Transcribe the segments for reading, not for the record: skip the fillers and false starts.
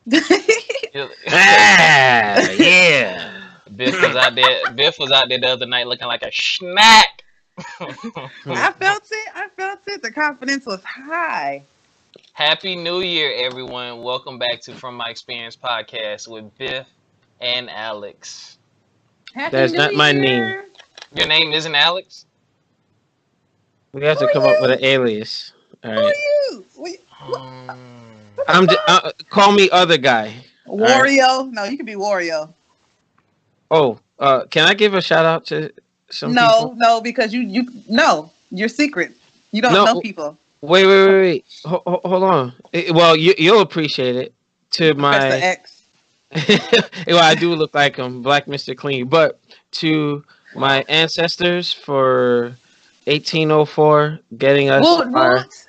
Yeah. Biff was out there the other night looking like a snack. Hmm. I felt it. I felt it. The confidence was high. Happy New Year, everyone. Welcome back to From My Experience podcast with Biff and Alex. Happy That's New not my name. Year. Your name isn't Alex? We have Who to are come up with you? an alias. All Who are right. you? What the I'm just, fuck? call me other guy. All right. Wario? No, you can be Wario. Oh, can I give a shout out to some people? No, no, because no, you're secret. You don't No, know people. wait. Hold on. Well, you'll appreciate it. To Professor my, X. well, I do look like him, Black Mister Clean. But to my Wow. ancestors for 1804, getting us Woot our woot.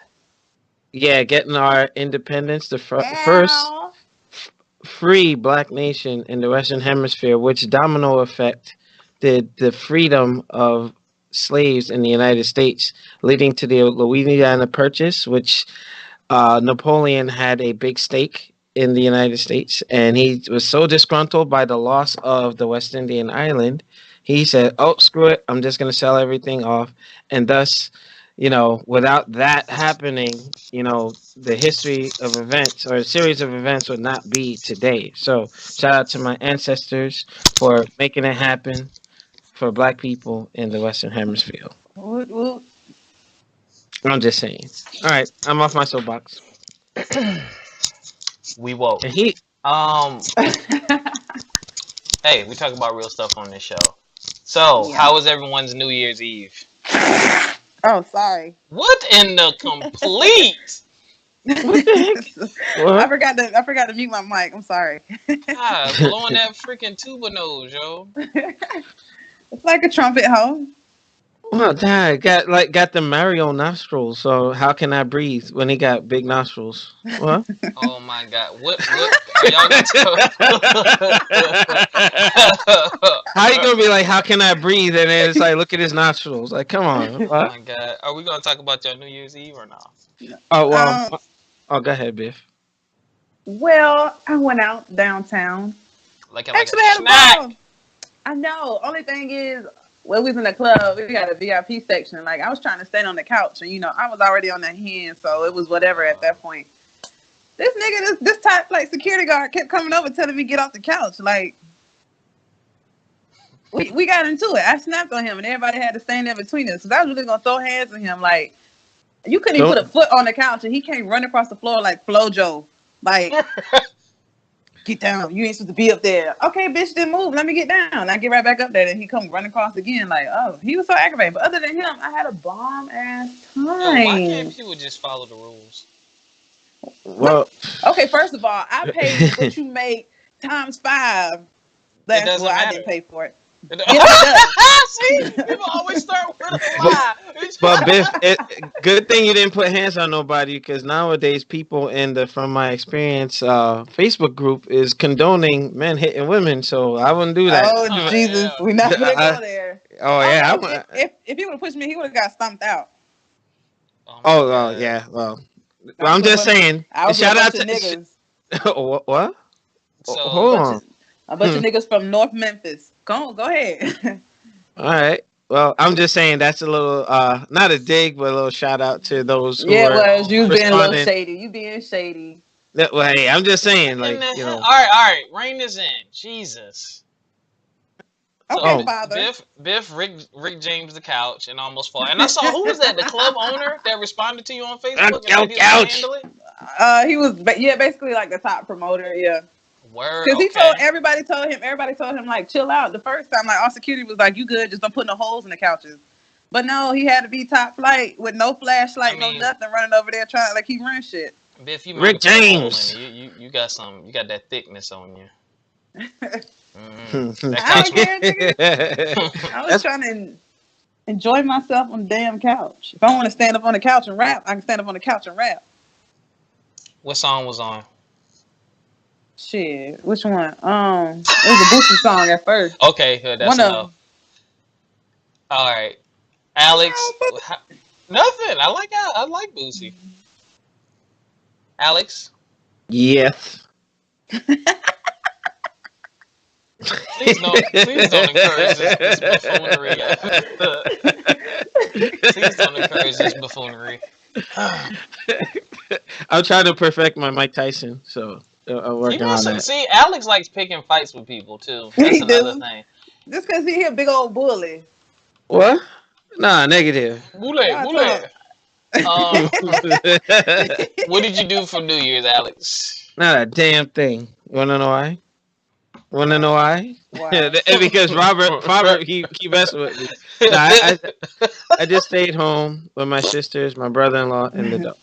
getting our independence, the first Ow. free black nation in the Western Hemisphere, which domino effect did the freedom of slaves in the United States, leading to the Louisiana Purchase, which Napoleon had a big stake in the United States, and he was so disgruntled by the loss of the West Indian island, he said, "Oh, screw it! I'm just going to sell everything off," and thus, without that happening, the history of events or a series of events would not be today. So, shout out to my ancestors for making it happen for Black people in the Western Hemisphere. Woot woot. I'm just saying. All right, I'm off my soapbox. We woke. And he Um, hey, we talk about real stuff on this show. So, Yeah. how was everyone's New Year's Eve? Oh, sorry. What in the complete? What the heck? I What? forgot to mute my mic. I'm sorry. God, blowing that freaking tuba nose, yo. It's like a trumpet, hoe. Well, Dad got the Mario nostrils. So how can I breathe when he got big nostrils? What? Oh my God, what are y'all gonna How you gonna be like, how can I breathe? And then it's like, look at his nostrils. Like, come on. Oh What? my God, are we gonna talk about your New Year's Eve or not? Oh well. Um, Oh, go ahead, Biff. well, I went out downtown. Looking like a Actually, I had a snack. ball. I know. Only thing is, well, we was in the club. We got a VIP section. Like, I was trying to stand on the couch, and I was already on the hand, so it was whatever at that point. This nigga, this type like security guard kept coming over telling me get off the couch. Like, we got into it. I snapped on him, and everybody had to stand there between us. Cause I was really gonna throw hands at him. Like, you couldn't even put a Don't foot on the couch, and he came running across the floor like Flojo. Like, get down. You ain't supposed to be up there. Okay, bitch, then move. Let me get down. I get right back up there, and he come running across again. Like, oh, he was so aggravated. But other than him, I had a bomb ass Yo, why can't time. people just follow the rules? What? well. Okay, first of all, I paid what you make times 5. It That's doesn't well, I matter. didn't pay for it. Yes, See, it does. people always start with a But, lie. but Biff, good thing you didn't put hands on nobody because nowadays people in the From My Experience Facebook group is condoning men hitting women. So I wouldn't do that. Oh Oh Jesus, yeah. we're not gonna I, go there. oh Oh yeah. no, if he would have pushed me, he would have got stomped out. Oh my Oh God. yeah. Well, I was I'm with a just bunch. saying. I was with a Shout out bunch of to niggas. what? A So Hold bunch on. of a bunch Hmm. of niggas from North Memphis. Go ahead. All right. Well, I'm just saying that's a little not a dig, but a little shout out to those who Yeah, it are was. oh You was my being a little God. responding. shady. You being shady. Well, hey, I'm just saying, What in like, the hell? All right. Rein this in. Jesus. So Okay, oh, father. Biff Rick James the couch and almost fall. And I saw who was that? The club owner that responded to you on Facebook and said he was gonna ouch. handle it. He was basically like the top promoter. Yeah. Word. Because he told Okay. everybody told him like chill out the first time. Like all security was like, you good, just don't put no holes in the couches. But no, he had to be top flight with no I flashlight, no mean, nothing, running over there trying like he run shit. Biff, you might Rick have put a hole in James. it. You got some. You got that thickness on you. That's That I couch don't care, nigga. I was was. trying to enjoy myself on the damn couch. If I want to stand up on the couch and rap, I can stand up on the couch and rap. What song was on? Shit, which one? It was a Boosie song at first. Okay, good. That's One of enough. them. All right, What's Alex. wrong with Nothing. I like Boosie. Alex, yes. Please don't encourage this buffoonery. Please don't encourage this buffoonery. I'm trying to perfect my Mike Tyson, so I'm You working know, on that. see, Alex likes picking fights with people too. That's He another do. thing. Just because he a big old bully. What? Nah, negative. Boule, Y'all boule. talk. What did you do for New Year's, Alex? Not a damn thing. You wanna know why? Wanna know why? Why? Because Robert, he messing with me. Nah, I just stayed home with my sisters, my brother-in-law, and the dog.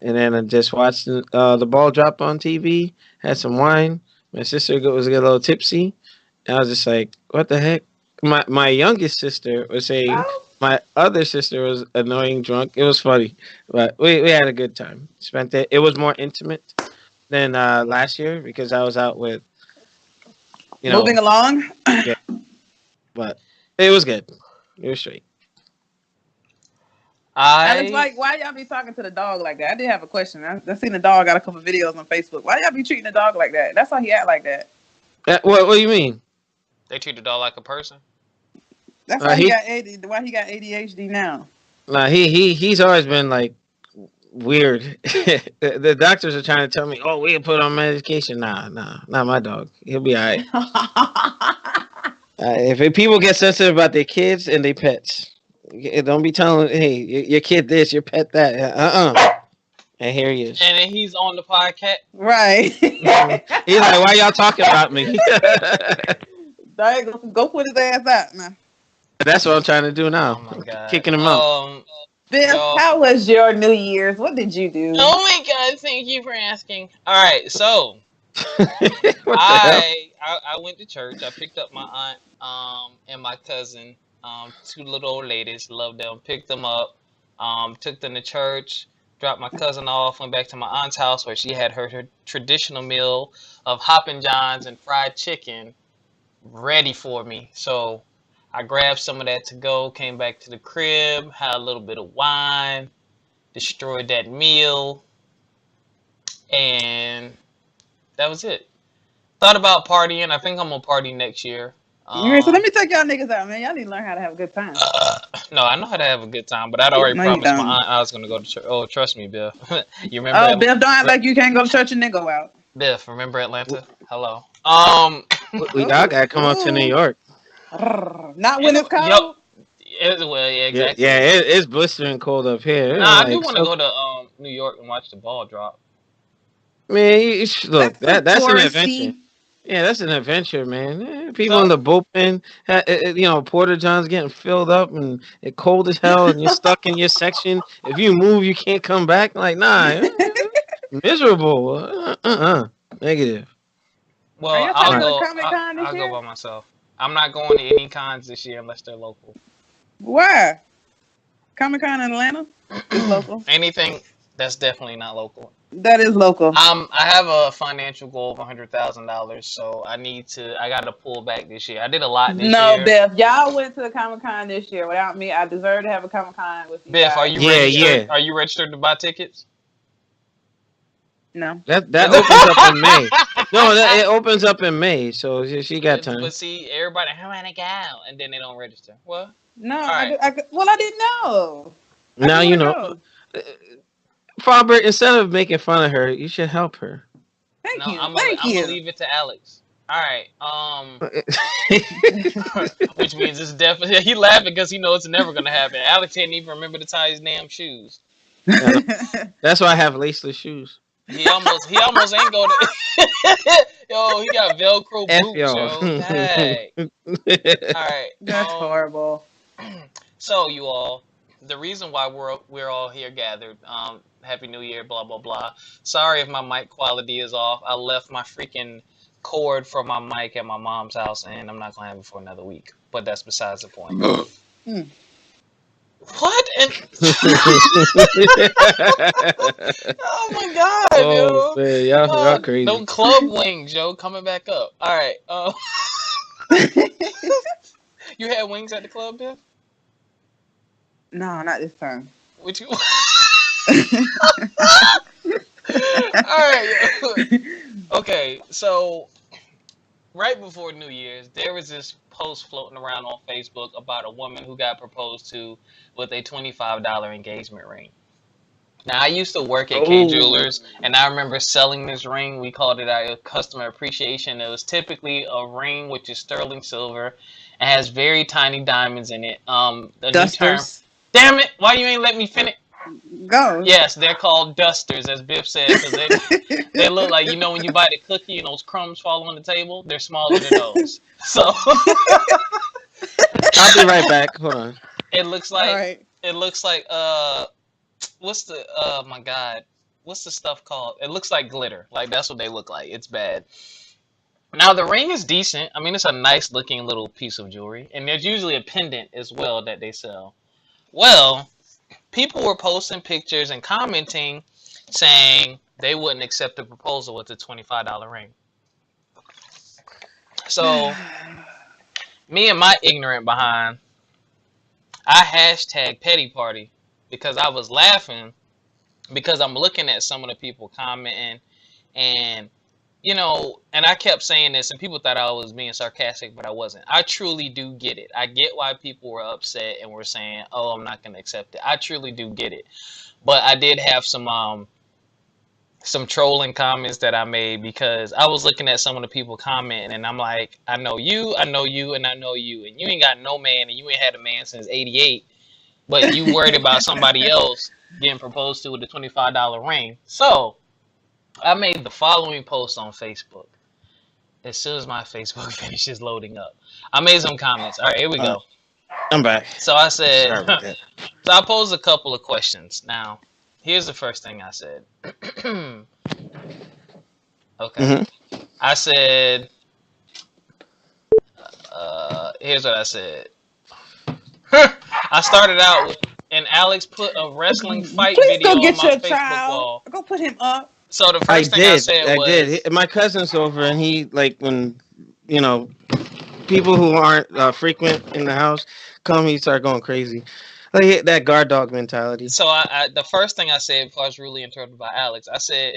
And then I just watched the ball drop on TV. Had some wine. My sister was get a little tipsy. And I was just like, "What the heck?" My youngest sister was saying Oh, my other sister was annoying drunk. It was funny, but we had a good time. Spent it. It was more intimate than last year because I was out with moving along. yeah, but it was good. It was straight. Alex, I why y'all be talking to the dog like that? I did have a question. I seen the dog, got a couple videos on Facebook. Why y'all be treating the dog like that? That's why he act like that. What do you mean? they treat the dog like a person. That's why He why he got ADHD now. nah, he's always been like weird. The doctors are trying to tell me, "Oh, we can put on medication." Nah, not my dog. He'll be all right. If people get sensitive about their kids and their pets, don't be telling, "Hey, your kid this, your pet that." And here he is. And then he's on the podcast. Right. He's like, "Why y'all talking about me?" Dog, go put his ass out now. That's what I'm trying to do Oh now. my god. Kicking him out. Biff, Y'all. how was your New Year's? What did you do? Oh my god! Thank you for asking. All right, so What the hell? I went to church. I picked up my aunt and my cousin, two little old ladies. Love them. Picked them up. Took them to church. Dropped my cousin off. Went back to my aunt's house where she had her traditional meal of Hoppin' Johns and fried chicken ready for me. So I grabbed some of that to go. Came back to the crib. Had a little bit of wine. Destroyed that meal. And that was it. Thought about partying. I think I'm gonna party next year. So let me take y'all niggas out, man. Y'all need to learn how to have a good time. No, I know how to have a good time, but I'd already No, you promised my don't. aunt I was gonna go to church. Oh, trust me, Bill. You remember? Oh, Biff, don't act like you can't go to church and then go out. Biff, remember Atlanta? Hello. We all gotta come up to New York. Not when it's cold. Well, yeah, exactly. Yeah, it's blistering cold up here. Nah, I Like, do want to go to New York and watch the ball drop. man, look, that's an touristy. adventure. Yeah, that's an adventure, man. People So- in the bullpen, Porta John's getting filled up and it's cold as hell, and you're stuck in your section. If you move, you can't come back. Like, nah, miserable. Negative. Well, Are y'all I'll trying to go go. to Comic-Con this I'll year? go by myself. I'm not going to any cons this year unless they're local. Why? Comic-Con in Atlanta is local. Anything that's definitely not local. That is local. I have a financial goal of $100,000, so I got to pull back this year. I did a lot this No, year. Biff, y'all went to the Comic-Con this year without me. I deserve to have a Comic-Con with you. Biff, guys. are you Yeah, registered? yeah. Are you registered to buy tickets? No. That opens up in May. No, it opens up in May, so she got time. But see, everybody, I want to go, and then they don't register. What? No, right. I didn't know. Now you know. Go. Robert, instead of making fun of her, you should help her. Thank No, you. I'm Thank gonna you. leave it to Alex. All right. Which means it's definitely he laughing because he knows it's never gonna happen. Alex can't even remember to tie his damn shoes. That's why I have laceless shoes. He almost ain't go to. Yo, he got Velcro F boots, y'all. yo. Dang. All right. That's horrible. So you all, the reason why we're all here gathered, Happy New Year, blah blah blah. Sorry if my mic quality is off. I left my freaking cord for my mic at my mom's house, and I'm not gonna have it for another week. But that's besides the point. What? Oh my god, Oh yo. man, y'all crazy. No club wings, yo, coming back up. All right. You had wings at the club, Biff? No, not this time. What you? right. Okay, so right before New Year's, there was this post floating around on Facebook about a woman who got proposed to with a $25 engagement ring. Now, I used to work at K Oh, Jewelers, and I remember selling this ring. We called it a customer appreciation. It was typically a ring which is sterling silver and has very tiny diamonds in it. The new term. Dusters. Damn it! Why you ain't let me finish? Go. Yes, they're called dusters, as Biff said, because they look like, when you bite a cookie and those crumbs fall on the table. They're smaller than those. So I'll be right back. Hold on. it looks All like right. what's the oh my god, what's the stuff called? It looks like glitter. Like that's what they look like. It's bad. Now the ring is decent. I mean, it's a nice looking little piece of jewelry, and there's usually a pendant as well that they sell. Well, people were posting pictures and commenting saying they wouldn't accept the proposal with the $25 ring. So me and my ignorant behind, I hashtag petty party because I was laughing because I'm looking at some of the people commenting and and I kept saying this and people thought I was being sarcastic, but I wasn't. I truly do get it. I get why people were upset and were saying, "Oh, I'm not going to accept it." I truly do get it. But I did have some trolling comments that I made because I was looking at some of the people commenting and I'm like, I know you, and I know you, and you ain't got no man and you ain't had a man since '88, but you worried about somebody else getting proposed to with a $25 ring. So I made the following post on Facebook. As soon as my Facebook finishes loading up, I made some comments. All right, here we go. I'm back. So I said, Sorry about that. so I posed a couple of questions. Now, here's the first thing I said. Okay. I said, here's what I said. I started out with, and Alex put a wrestling fight Please video go on get my your Facebook child. wall. Go put him up. So the I first thing I did. said I was, did. My cousin's over, and he like when you know people who aren't frequent in the house come, he start going crazy. Like that guard dog mentality. so I the first thing I said before I was really interrupted by Alex, I said,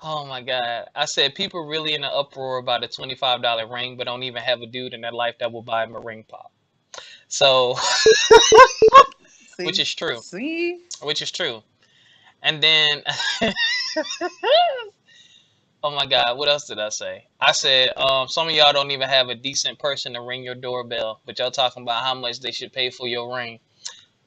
oh my God. I said, people really in an uproar about a $25 ring, but don't even have a dude in their life that will buy him a ring pop. So, which See, is true. see. Which is true. And then, oh my God, what else did I say? I said, some of y'all don't even have a decent person to ring your doorbell, but y'all talking about how much they should pay for your ring.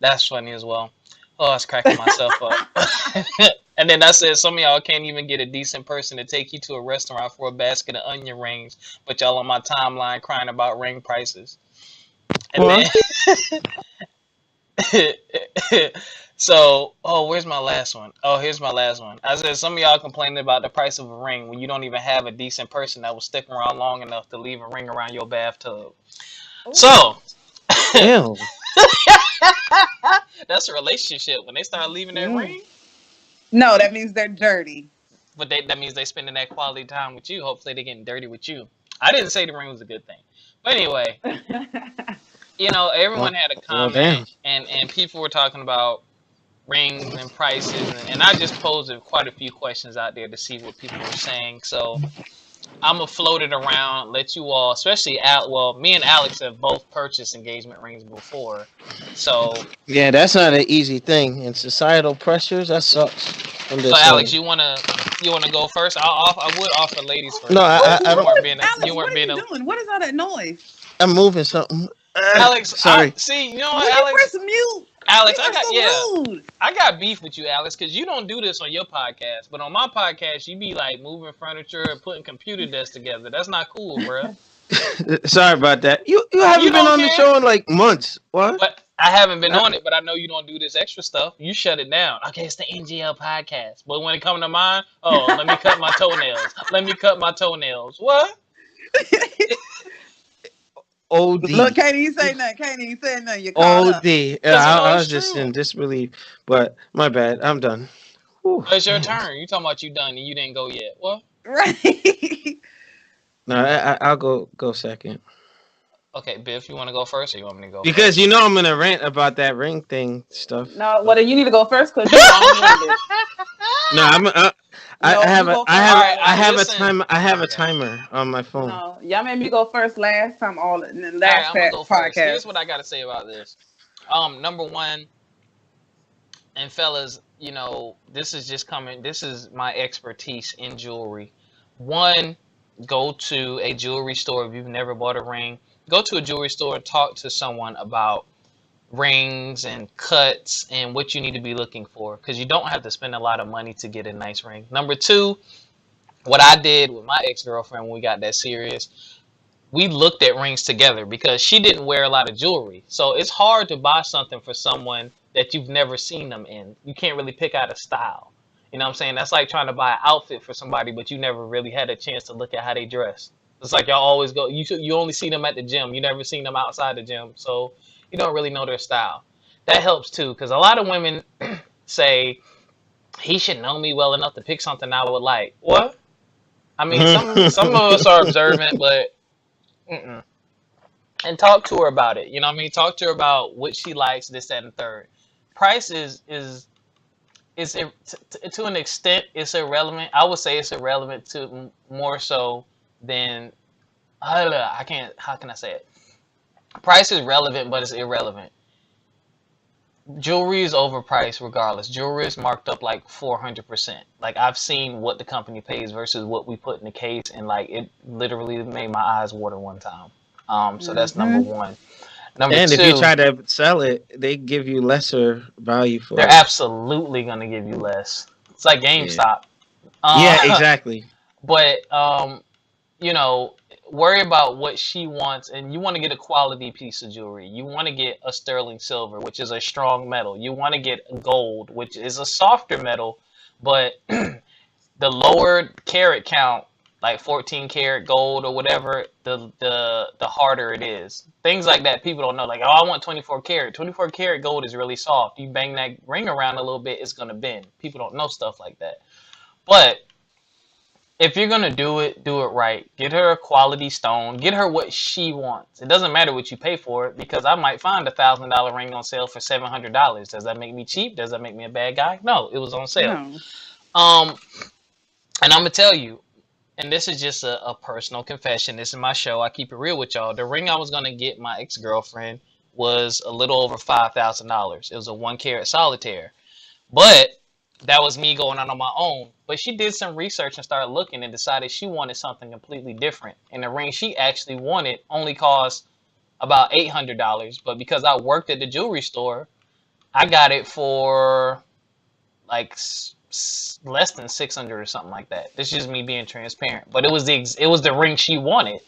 That's funny as well. Oh, I was cracking myself up. And then I said, some of y'all can't even get a decent person to take you to a restaurant for a basket of onion rings, but y'all on my timeline crying about ring prices. And What? then, so, oh, where's my last one? Oh, here's my last one. I said, some of y'all complaining about the price of a ring when you don't even have a decent person that will stick around long enough to leave a ring around your bathtub. Ooh. So, Ew. that's a relationship when they start leaving that ring. No, that means they're dirty. But that means they spending that quality time with you. Hopefully they're getting dirty with you. I didn't say the ring was a good thing. But anyway, everyone had a Well, damn. comment and people were talking about rings and prices and I just posed quite a few questions out there to see what people were saying. So I'm gonna float it around, let you all, especially me and Alex have both purchased engagement rings before. So Yeah, that's not an easy thing. And societal pressures, that sucks. I'm So just Alex, saying. you wanna go first? I would offer ladies first. No, But I you don't. weren't being Alex, you what weren't are being you doing? What is all that noise? I'm moving something. Alex. Sorry. See, you know what, Will you Alex? press mute? Alex, You are so rude. I got beef with you, Alex, because you don't do this on your podcast, but on my podcast, you be like moving furniture and putting computer desks together. That's not cool, bro. Sorry about that. You haven't You been don't on the care, show in like months. What? but I haven't been Uh, on it. But I know you don't do this extra stuff. You shut it down. Okay, it's the NGL podcast. But when it comes to mine, oh, let me cut my toenails. Let me cut my toenails. What? OD. Look, can't even say nothing. Can't even say nothing. You're caught up. OD. Yeah, Because I it's was just true. in disbelief. But my bad. I'm done. Whew, But it's your man. turn. You talking about you done and you didn't go yet. What? Right. No, I'll go second. Okay, Biff, you want to go first, or you want me to go Because first? I'm gonna rant about that ring thing stuff. No, well then you need to go first because you long-winded. No, I'm. I No, have you a. go I first All have. right, I last. have a listen. time. I have a Okay. timer on my phone. No, y'all made me go first last time all in the All right, last I'm gonna go first. podcast. Here's what I gotta say about this. Number one, and fellas, this is just coming. This is my expertise in jewelry. One, go to a jewelry store if you've never bought a ring. Go to a jewelry store and talk to someone about rings and cuts and what you need to be looking for, because you don't have to spend a lot of money to get a nice ring. Number two, what I did with my ex-girlfriend when we got that serious, we looked at rings together because she didn't wear a lot of jewelry. So it's hard to buy something for someone that you've never seen them in. You can't really pick out a style. You know what I'm saying? That's like trying to buy an outfit for somebody, but you never really had a chance to look at how they dress. It's like y'all always go, you only see them at the gym. You never seen them outside the gym. So you don't really know their style. That helps too, because a lot of women say, he should know me well enough to pick something I would like. What? I mean, some of us are observant, but mm-mm. And talk to her about it. You know what I mean? Talk to her about what she likes, this, that, and third. Price is to an extent it's irrelevant. I would say it's irrelevant to more so than I can't. How can I say it? Price is relevant, but it's irrelevant. Jewelry is overpriced regardless. Jewelry is marked up like 400%. Like I've seen what the company pays versus what we put in the case, and like it literally made my eyes water one time. So that's number Mm-hmm. one. Number And if you two, try to sell it, they give you lesser value for they're it. absolutely gonna give you less. It's like Yeah. GameStop. Yeah. Uh, Exactly. but you know, worry about what she wants, and you want to get a quality piece of jewelry. You want to get a sterling silver, which is a strong metal. You want to get gold, which is a softer metal, but the lower carat count, like 14 karat gold or whatever, the harder it is. Things like that people don't know. Like, oh, I want 24 karat. 24 karat gold is really soft. You bang that ring around a little bit, it's gonna bend. People don't know stuff like that. But if you're gonna do it right. Get her a quality stone. Get her what she wants. It doesn't matter what you pay for it, because I might find $1,000 ring on sale for $700. Does that make me cheap? Does that make me a bad guy? No, it was on sale. No. Um, and I'm gonna tell you, and this is just a personal confession. This is my show. I keep it real with y'all. The ring I was gonna get my ex girlfriend was a little over $5,000. It was a 1 carat solitaire, but that was me going out on my own. But she did some research and started looking and decided she wanted something completely different. And the ring she actually wanted only cost about $800. But because I worked at the jewelry store, I got it for like less than 600 or something like that. This is just me being transparent. But it was the ring she wanted.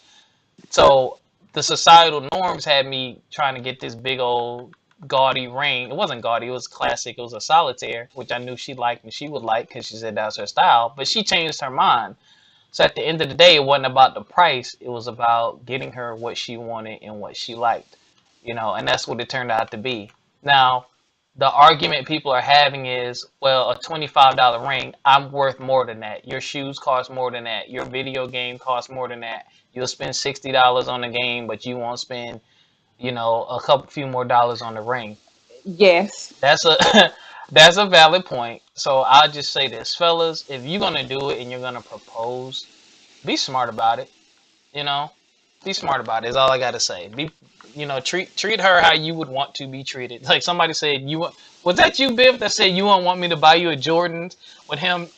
So the societal norms had me trying to get this big old gaudy ring. It wasn't gaudy, it was classic. It was a solitaire, which I knew she liked and she would like because she said that's her style. But she changed her mind. So at the end of the day, it wasn't about the price. It was about getting her what she wanted and what she liked. And that's what it turned out to be. Now, the argument people are having is, well, a $25 ring, I'm worth more than that. Your shoes cost more than that. Your video game costs more than that. You'll spend $60 on the game, but you won't spend, a few more dollars on the ring. Yes. That's a that's a valid point. So I'll just say this, fellas, if you're gonna do it and you're gonna propose, be smart about it. You know, be smart about it. Is all I gotta say. Treat her how you would want to be treated. Like somebody said, was that you, Biff, that said you won't want me to buy you a Jordans with him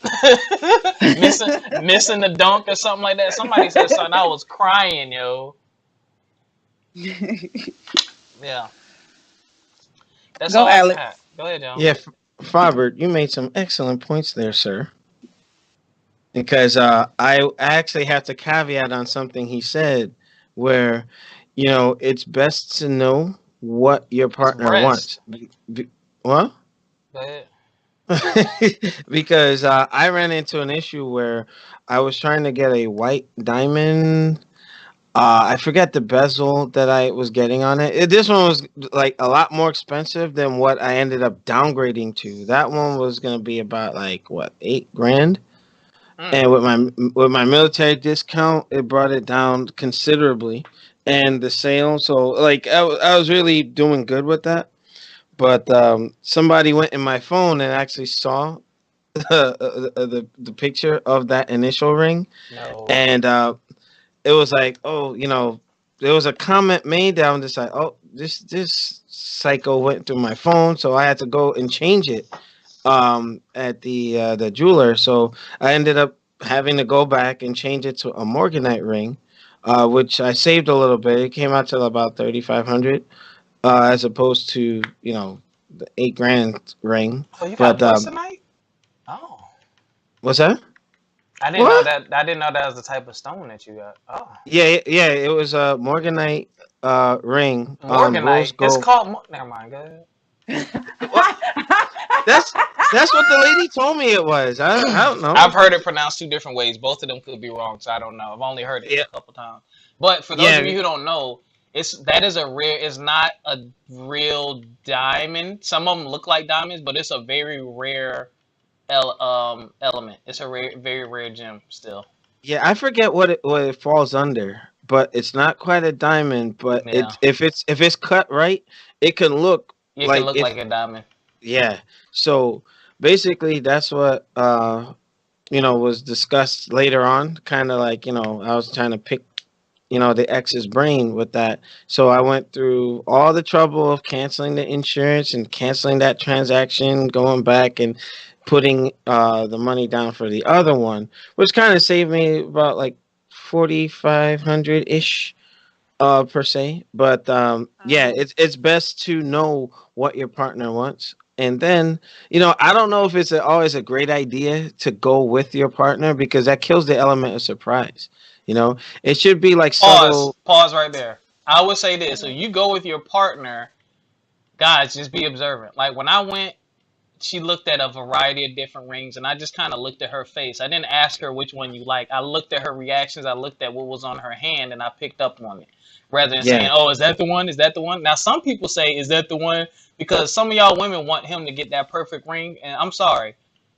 missing the dunk or something like that? Somebody said something. I was crying, yo. Yeah, that's Go, all I Alex. got. Go ahead, John. Yeah, Robert, you made some excellent points there, sir. Because I actually have to caveat on something he said, where it's best to know what your It's partner breast. wants. What? Go ahead. Because I ran into an issue where I was trying to get a white diamond. I forget the bezel that I was getting on it. This one was like a lot more expensive than what I ended up downgrading to. That one was going to be about like what, 8 grand. Mm. And with my military discount, it brought it down considerably and the sale. So like I was really doing good with that. But somebody went in my phone and actually saw the picture of that initial ring, No. and it was like, oh, there was a comment made that I'm just like, oh, this psycho went through my phone, so I had to go and change it at the jeweler. So I ended up having to go back and change it to a morganite ring, which I saved a little bit. It came out to about 3,500, as opposed to the 8 grand ring. Oh, you got But moissanite? Oh. what's that? I didn't know What? that. I didn't know that was the type of stone that you got. Oh, Yeah, yeah. It was a morganite ring, rose morganite. It's gold. called. Never mind. Go ahead. What? That's that's what the lady told me it was. I don't know. I've heard it pronounced two different ways. Both of them could be wrong, so I don't know. I've only heard it Yeah, a couple times. But for those of yeah, you who don't know, that is a rare. It's not a real diamond. Some of them look like diamonds, but it's a very rare element. It's a very rare gem still. yeah. I forget what it falls under, but it's not quite a diamond. But Yeah, if it's cut right, it can look it can like look like a diamond. yeah. So basically, that's what was discussed later on. Kind of like I was trying to pick the ex's brain with that. So I went through all the trouble of canceling the insurance and canceling that transaction, going back and putting the money down for the other one, which kind of saved me about like 4,500 ish per se. But yeah, Um, it's best to know what your partner wants. And then, I don't know if it's always a great idea to go with your partner because that kills the element of surprise. It should be like Pause. subtle. Pause right there. I would say this. So you go with your partner, guys, just be observant. Like when I went, she looked at a variety of different rings, and I just kind of looked at her face. I didn't ask her which one you like. I looked at her reactions. I looked at what was on her hand, and I picked up on it. Rather than saying, Yeah. "Oh, is that the one? Is that the one?" Now, some people say, "Is that the one?" Because some of y'all women want him to get that perfect ring, and I'm sorry.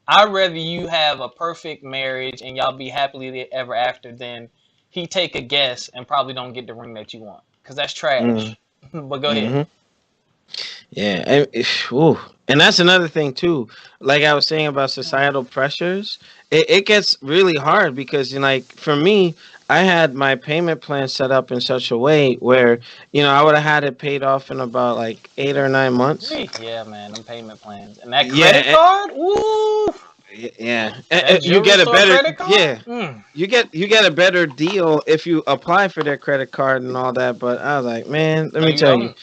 I'd rather you have a perfect marriage and y'all be happily ever after than he take a guess and probably don't get the ring that you want. Because that's Mm-hmm. trash. But go ahead. Yeah, ooh. And that's another thing too. Like I was saying about societal pressures, it gets really hard because like for me, I had my payment plan set up in such a way where I would have had it paid off in about like 8 or 9 months. Yeah, man, them payment plans. And that credit Yeah, card? Woo! yeah. That You jewelry get a store better credit card? yeah. You get a better deal if you apply for their credit card and all that. But I was like, man, let No, me you tell you, don't.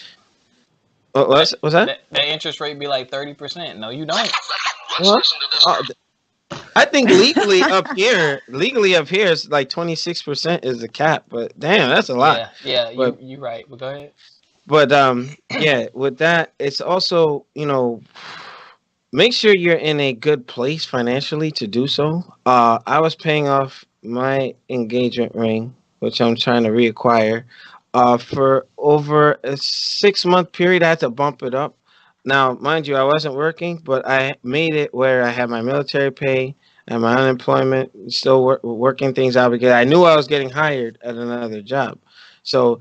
That, what's that? that interest rate be like 30%. No, you don't. What? I think legally up here is like 26% is the cap, but damn, that's a lot. Yeah, But you right. But go ahead. yeah, with that, it's also make sure you're in a good place financially to do so. I was paying off my engagement ring, which I'm trying to reacquire, for over a 6 month period. I had to bump it up. Now, mind you, I wasn't working, but I made it where I had my military pay and my unemployment, still working things out because I knew I was getting hired at another job. So,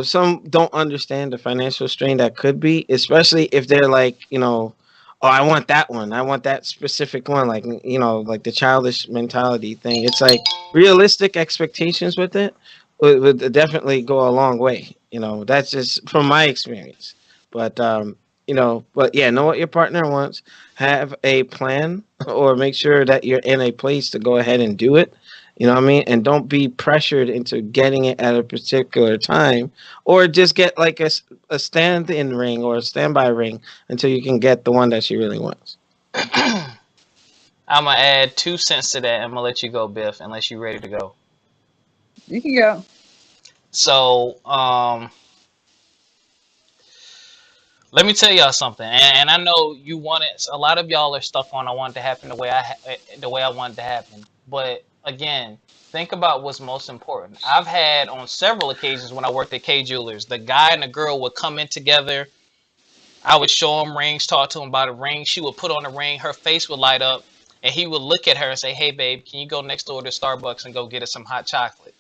some don't understand the financial strain that could be, especially if they're like, oh, I want that one. I want that specific one. Like, like the childish mentality thing. It's like realistic expectations with it would definitely go a long way. That's just from my experience. But, but yeah, know what your partner wants. Have a plan or make sure that you're in a place to go ahead and do it. You know what I mean? And don't be pressured into getting it at a particular time or just get like a stand-in ring or a standby ring until you can get the one that she really wants. I'm going to add 2 cents to that. I'm going to let you go, Biff, unless you're ready to go. You can go. So, let me tell y'all something, and I know you want it. A lot of y'all are stuck on I want it to happen the way I want it to happen. But again, think about what's most important. I've had on several occasions when I worked at K Jewelers, the guy and the girl would come in together. I would show him rings, talk to him about a ring. She would put on a ring, her face would light up, and he would look at her and say, "Hey, babe, can you go next door to Starbucks and go get us some hot chocolate?"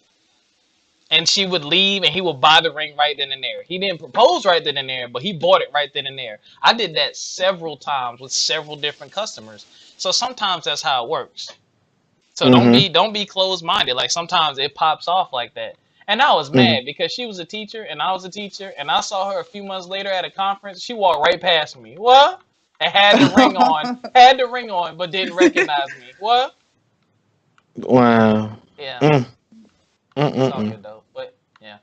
and she would leave, and he would buy the ring right then and there. He didn't propose right then and there, but he bought it right then and there. I did that several times with several different customers. So sometimes that's how it works. So don't be closed minded. Like sometimes it pops off like that. And I was mad because she was a teacher and I was a teacher, and I saw her a few months later at a conference. She walked right past me. What? And had the ring on, but didn't recognize me. What? Wow. Yeah. Mm. It's all good though. But yeah.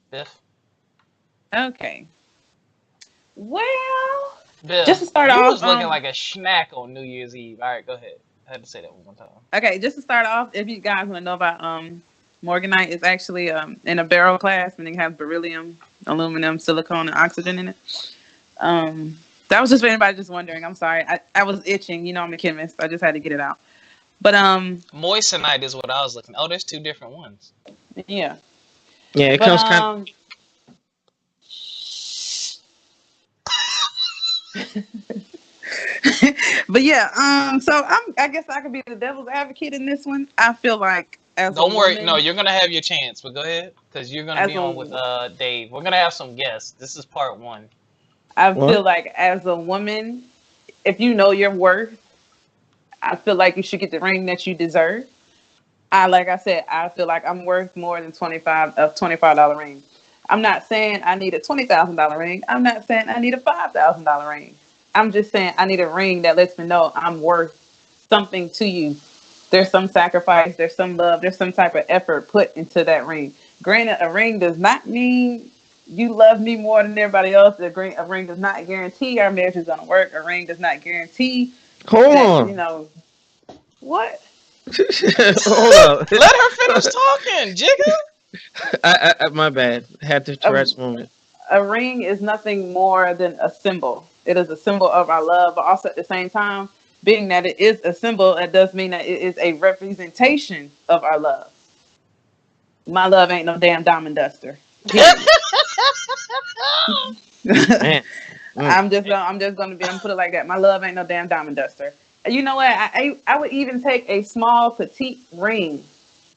Biff. Okay. Well, Biff, just to start you off, was looking like a snack on New Year's Eve. All right, go ahead. I had to say that one more time. okay, just to start off, if you guys want to know about Morganite, it's actually in a barrel class, meaning it has beryllium, aluminum, silicone, and oxygen in it. That was just for anybody just wondering. I'm sorry. I was itching. You know, I'm a chemist. I just had to get it out. But Moissanite is what I was looking. Oh, there's two different ones. yeah. Yeah, it comes kind but yeah, so I guess I could be the devil's advocate in this one. I feel like Don't worry, no, you're gonna have your chance, but go ahead, because you're gonna be on with woman, Dave. We're gonna have some guests. This is part one. I feel like as a woman, if you know your worth, I feel like you should get the ring that you deserve. Like I said, I feel like I'm worth more than $25 ring. I'm not saying I need a $20,000 ring. I'm not saying I need a $5,000 ring. I'm just saying I need a ring that lets me know I'm worth something to you. There's some sacrifice, there's some love, there's some type of effort put into that ring. Granted, a ring does not mean you love me more than everybody else. A ring does not guarantee our marriage is going to work. A ring does not guarantee that, you know, what? Hold on. Let her finish talking, Jigga. I my bad. Had the Tourette's moment. A ring is nothing more than a symbol. It is a symbol of our love, but also at the same time, being that it is a symbol, it does mean that it is a representation of our love. My love ain't no damn diamond duster. Man. I'm just gonna put it like that. My love ain't no damn diamond duster. You know what? I would even take a small petite ring,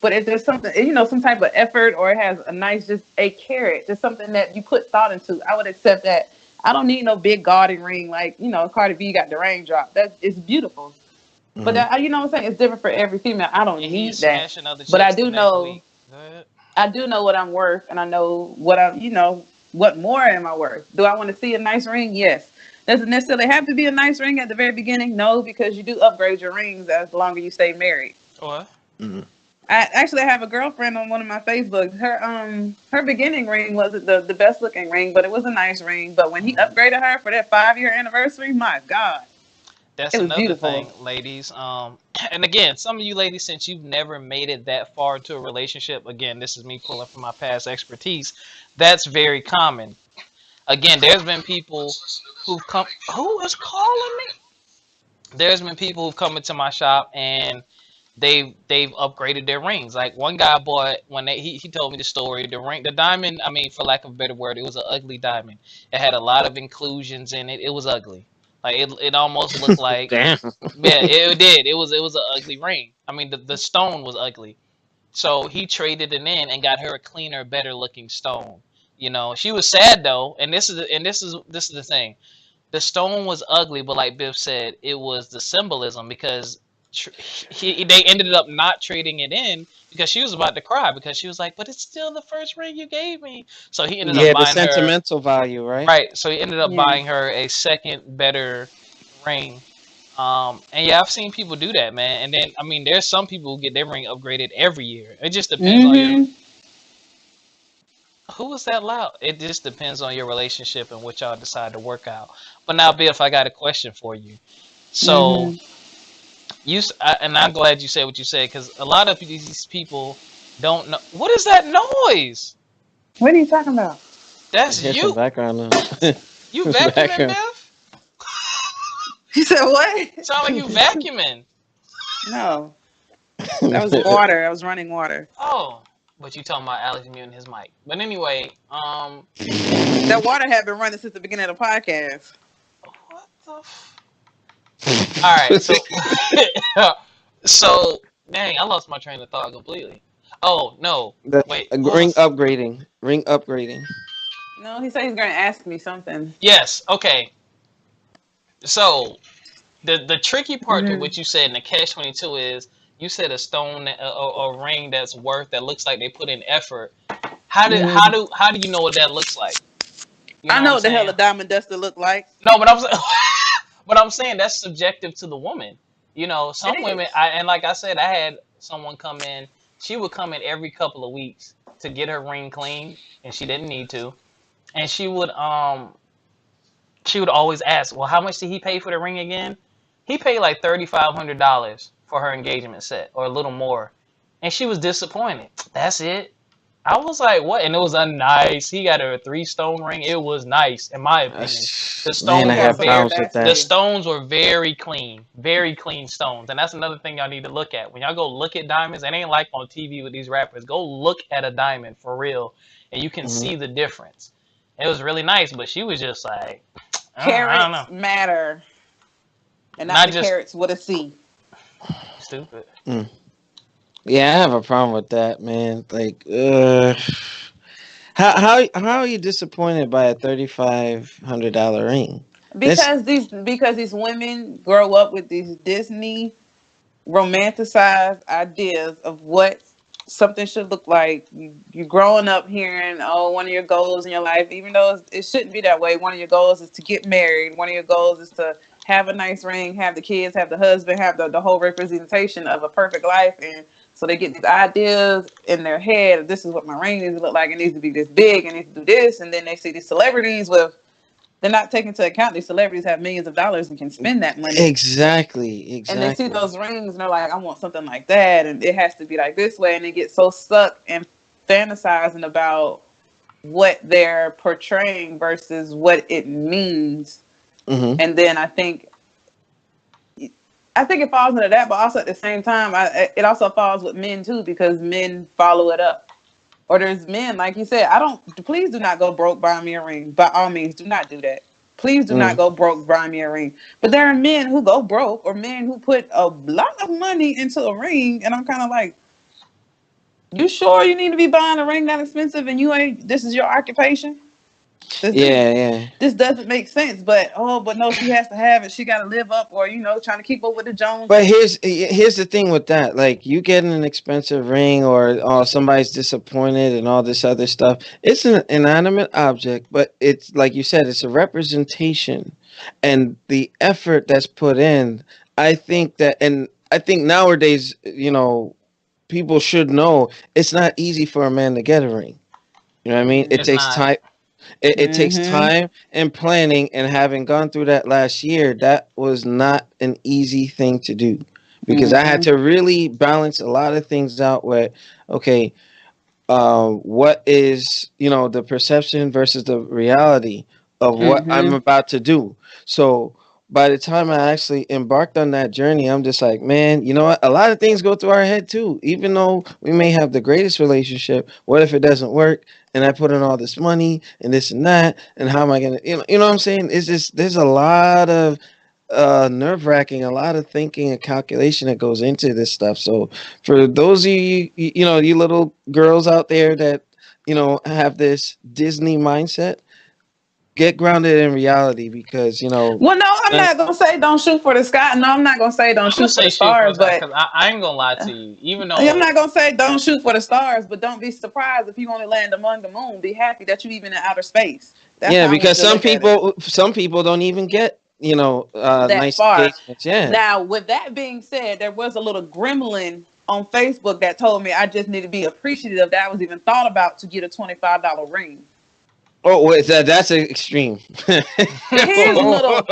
but if there's something, you know, some type of effort, or it has a nice, just a carat, just something that you put thought into, I would accept that. I don't need no big gaudy ring like, you know, Cardi B got the raindrop. That is beautiful, but that, you know what I'm saying? It's different for every female. I don't need that, but I do know. I do know what I'm worth, and I know what what more am I worth? Do I want to see a nice ring? Yes. Doesn't necessarily have to be a nice ring at the very beginning. No, because you do upgrade your rings as longer you stay married. What? Mm-hmm. I actually have a girlfriend on one of my Facebooks. Her beginning ring wasn't the best looking ring, but it was a nice ring. But when he upgraded her for that 5-year anniversary, my God. That's another thing, ladies. And again, some of you ladies, since you've never made it that far into a relationship, again, this is me pulling from my past expertise. That's very common. Again, there's been people who've come. Who is calling me? There's been people who've come into my shop and they've upgraded their rings. Like one guy bought when he told me the story. The diamond. I mean, for lack of a better word, it was an ugly diamond. It had a lot of inclusions in it. It was ugly. Like it almost looked like. Damn. Yeah, it did. It was an ugly ring. I mean, the stone was ugly. So he traded it in and got her a cleaner, better looking stone. You know, she was sad though, and this is the thing. The stone was ugly, but like Biff said, it was the symbolism because they ended up not trading it in because she was about to cry because she was like, "But it's still the first ring you gave me." So he ended up buying the sentimental value, right? Right. So he ended up buying her a second, better ring. And yeah, I've seen people do that, man. And then I mean, there's some people who get their ring upgraded every year. It just depends on your. Who was that loud? It just depends on your relationship and what y'all decide to work out. But now, Biff, I got a question for you. So, and I'm glad you said what you said because a lot of these people don't know. What is that noise? What are you talking about? That's you. Background noise. You vacuuming, Biff? You said what? Sound like you vacuuming. No, that was water. I was running water. Oh. But you talking about Alex muting his mic. But anyway, that water had been running since the beginning of the podcast. What the All right, so so dang, I lost my train of thought completely. Oh no, The wait, what ring was? upgrading. Ring upgrading. No, he said he's gonna ask me something. Yes, okay. So the tricky part to Hmm. what you said in the catch 22 is you said a stone, a ring that's worth that looks like they put in effort. How do how Hmm. do how do you know what that looks like? You I know what know I'm what the hell saying? a diamond duster look like. No, but I'm but I'm saying that's subjective to the woman. You know, It some women, is. and like I said, I had someone come in. She would come in every couple of weeks to get her ring cleaned, and she didn't need to. And she would always ask, "Well, how much did he pay for the ring again?" He paid like $3,500 for her engagement set, or a little more, and she was disappointed. That's it. I was like, "What?" And it was a nice. He got her a 3 stone ring. It was nice, in my opinion. The Man, I stones He were has have some good very, problems with the that. battery. stones were very clean stones, and that's another thing y'all need to look at when y'all go look at diamonds. It ain't like on TV with these rappers. Go look at a diamond for real, and you can Hmm. see the difference. It was really nice, but she was just like, I don't know. Carrots matter, and not Not the just carrots with a C. stupid. Mm. Yeah, I have a problem with that, man. Like, how are you disappointed by a $3,500 ring? That's Because these women grow up with these Disney romanticized ideas of what something should look like. You growing up hearing, oh, one of your goals in your life, even though it shouldn't be that way. One of your goals is to get married. One of your goals is to have a nice ring, have the kids, have the husband, have the whole representation of a perfect life. And so they get these ideas in their head. This is what my ring needs to look like. It needs to be this big. It needs to do this. And then they see these celebrities with. They're not taking into account these celebrities have millions of dollars and can spend that money, exactly, and they see exactly. those rings and they're like, I want something like that, and it has to be like this way, and they get so stuck and fantasizing about what they're portraying versus what it means. Hmm. And then I think it falls into that, but also at the same time, it also falls with men too, because men follow it up. Or there's men, like you said, I don't. Please do not go broke buying me a ring. By all means, do not do that. Please do not Mm. go broke buying me a ring. But there are men who go broke, or men who put a lot of money into a ring, and I'm kind of like, you sure you need to be buying a ring that expensive, and you ain't? This is your occupation. This this Yeah, yeah. this doesn't make sense. But no, she has to have it. She got to live up, or trying to keep up with the But Joneses. here's the thing with that. Like, you get an expensive ring, or somebody's disappointed and all this other stuff. It's an inanimate object, but it's like you said, it's a representation, and the effort that's put in. I think nowadays, people should know it's not easy for a man to get a ring. You know what I mean? It It's takes not. time. It takes Mm-hmm. time and planning, and having gone through that last year, that was not an easy thing to do, because I had Mm-hmm. to really balance a lot of things out with, okay, what is, the perception versus the reality of what I'm Mm-hmm. about to do. So by the time I actually embarked on that journey, I'm just like, man, you know what? A lot of things go through our head too. Even though we may have the greatest relationship, what if it doesn't work? And I put in all this money and this and that, and how am I gonna, what I'm saying? It's just, there's a lot of nerve wracking, a lot of thinking and calculation that goes into this stuff. So for those of you, you little girls out there that, have this Disney mindset, get grounded in reality, because, Well, no, I'm not, not gonna say don't shoot for the sky. No, I'm not gonna say don't I'm gonna shoot for say the shoot for stars, us but because I ain't gonna lie to you. Even I'm though not gonna say don't shoot for the stars, but don't be surprised if you only land among the moon. Be happy that you even in outer space. That's yeah, how I want because you to look at it. some people don't even get, That nice far. engagements. Yeah. Now, with that being said, there was a little gremlin on Facebook that told me I just need to be appreciative that I was even thought about to get a $25 ring. Oh wait, that's an extreme. His little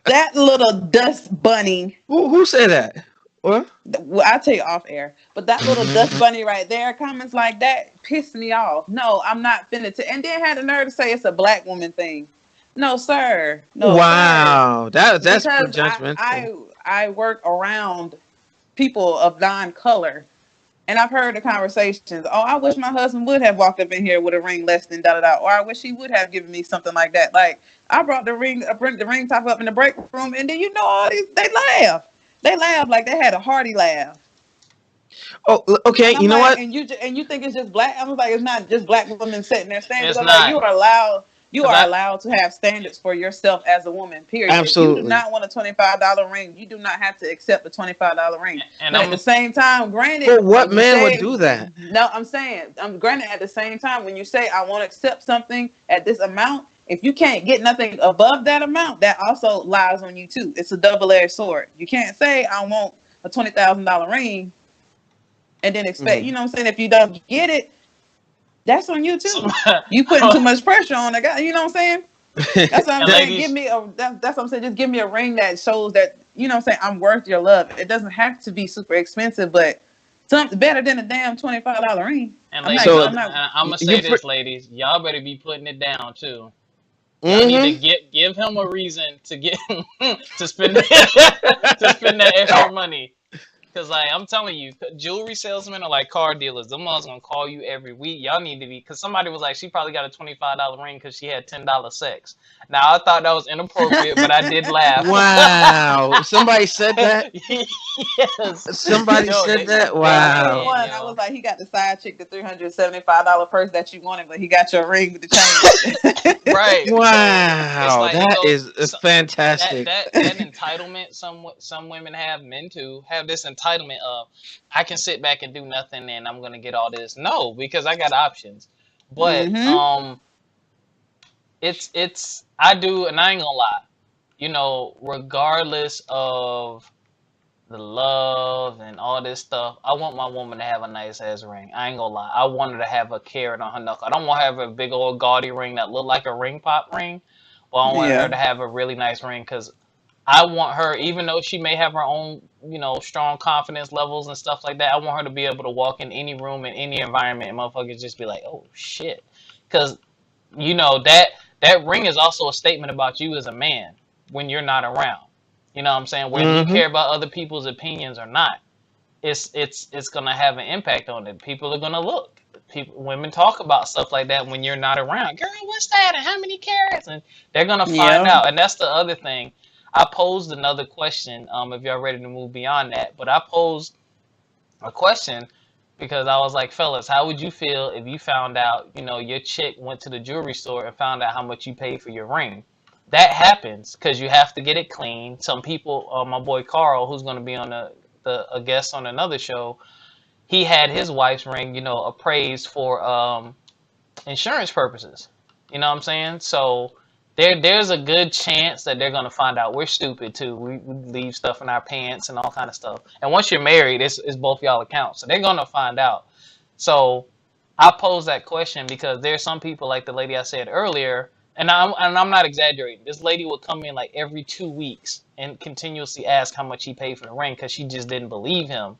that little dust bunny. Who said that? What? Well, I'll tell you off air, but that little dust bunny right there, comments like that piss me off. No, I'm not finna. And then had the nerve to say it's a black woman thing. No, sir. No, sir. Wow, that's Because I judgmental. I I work around people of non-color, and I've heard the conversations. Oh, I wish my husband would have walked up in here with a ring less than da da da, or I wish he would have given me something like that. Like I brought the ring top up in the break room, and then all these they laugh. They laugh like they had a hearty laugh. Okay. And I'm You know like, what? and you think it's just black? I was like, it's not just black women setting their standards. It's I'm like, not you because are I allowed to have standards for yourself as a woman. Period. If you do Absolutely. not want a $25 ring, you do not have to accept a $25 ring. and But at I'm the same time, granted, But what when you man would say do that? no, I'm saying, I'm granted at the same time when you say I want to accept something at this amount. If you can't get nothing above that amount, that also lies on you too. It's a double-edged sword. You can't say I want a $20,000 ring and then expect, Mhm. you know what I'm saying? If you don't get it, that's on you too. some, You putting too much pressure on the guy, you know what I'm saying? That's what I'm and saying. Give ladies, me that's what I'm saying. Just give me a ring that shows that, you know what I'm saying, I'm worth your love. It doesn't have to be super expensive, but something better than a damn $25 ring. and I'm not ladies, So I'm not I'm gonna you say put. this, ladies, y'all better be putting it down too. Y'all need to Mm-hmm. give him a reason to get to spend to spend that extra money. Cause like I'm telling you, jewelry salesmen are like car dealers. Them ones gonna call you every week. Y'all need to be. Cause somebody was like, she probably got a $25 ring because she had $10 sex. Now I thought that was inappropriate, but I did laugh. Wow. Somebody said that. Yes, Somebody yo, said that. Well, I they heard Wow. did, one. I was yo. like, he got the side chick, the $375 purse that you wanted, but he got your ring with the chain. Right. So it's Wow. like it That goes. is So, fantastic. that entitlement some women have, men too have this entitlement of I can sit back and do nothing and I'm gonna get all this. No, because I got options. But Mm-hmm. it's I do, and I ain't gonna lie, regardless of the love and all this stuff, I want my woman to have a nice ass ring. I ain't gonna lie, I want her to have a carat on her knuckle. I don't want to have a big old gaudy ring that look like a ring pop ring, but I want her Yeah. to have a really nice ring because I want her, even though she may have her own, strong confidence levels and stuff like that, I want her to be able to walk in any room, in any environment, and motherfuckers just be like, oh shit. Because, that ring is also a statement about you as a man when you're not around. You know what I'm saying? Whether you Mm-hmm. care about other people's opinions or not, it's gonna have an impact on it. People are gonna look. Women talk about stuff like that when you're not around. Girl, what's that? And how many carats? And they're gonna find Yeah. out. And that's the other thing. I posed another question. If y'all ready to move beyond that, but I posed a question because I was like, fellas, how would you feel if you found out, your chick went to the jewelry store and found out how much you paid for your ring? That happens because you have to get it clean. Some people, my boy Carl, who's going to be on a guest on another show, he had his wife's ring, appraised for insurance purposes. You know what I'm saying? So there's a good chance that they're gonna find out we're stupid too. We leave stuff in our pants and all kind of stuff. And once you're married, it's both y'all accounts, so they're gonna find out. So I pose that question because there's some people like the lady I said earlier, and I'm not exaggerating. This lady would come in like every 2 weeks and continuously ask how much he paid for the ring because she just didn't believe him.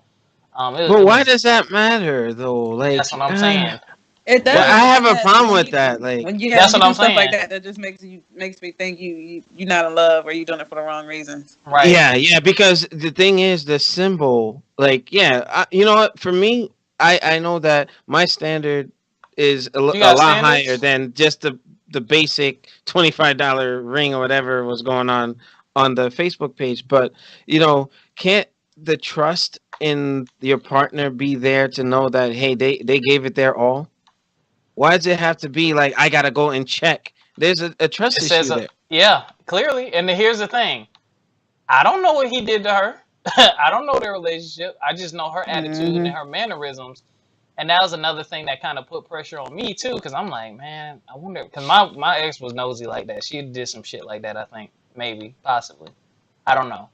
But It why was does that matter though? That's Like, what I'm saying. It well, does But I have a because problem with that. Like, when that's you what do I'm stuff like saying. that, that just makes me think you're not in love or you're doing it for the wrong reasons. Right. yeah, because the thing is the symbol. Like, yeah, you know what? For me, I know that my standard is You a got lot higher standards? than just the basic $25 ring or whatever was going on the Facebook page. But can't the trust in your partner be there to know that, hey, they gave it their all? Why does it have to be like I gotta go and check? There's a trust It issue says, there. yeah, clearly. And here's the thing, I don't know what he did to her. I don't know their relationship. I just know her attitude and Mm-hmm. her mannerisms. And that was another thing that kind of put pressure on me too, because I'm like, man, I wonder, because my ex was nosy like that. She did some shit like that. I think maybe, possibly, I don't know.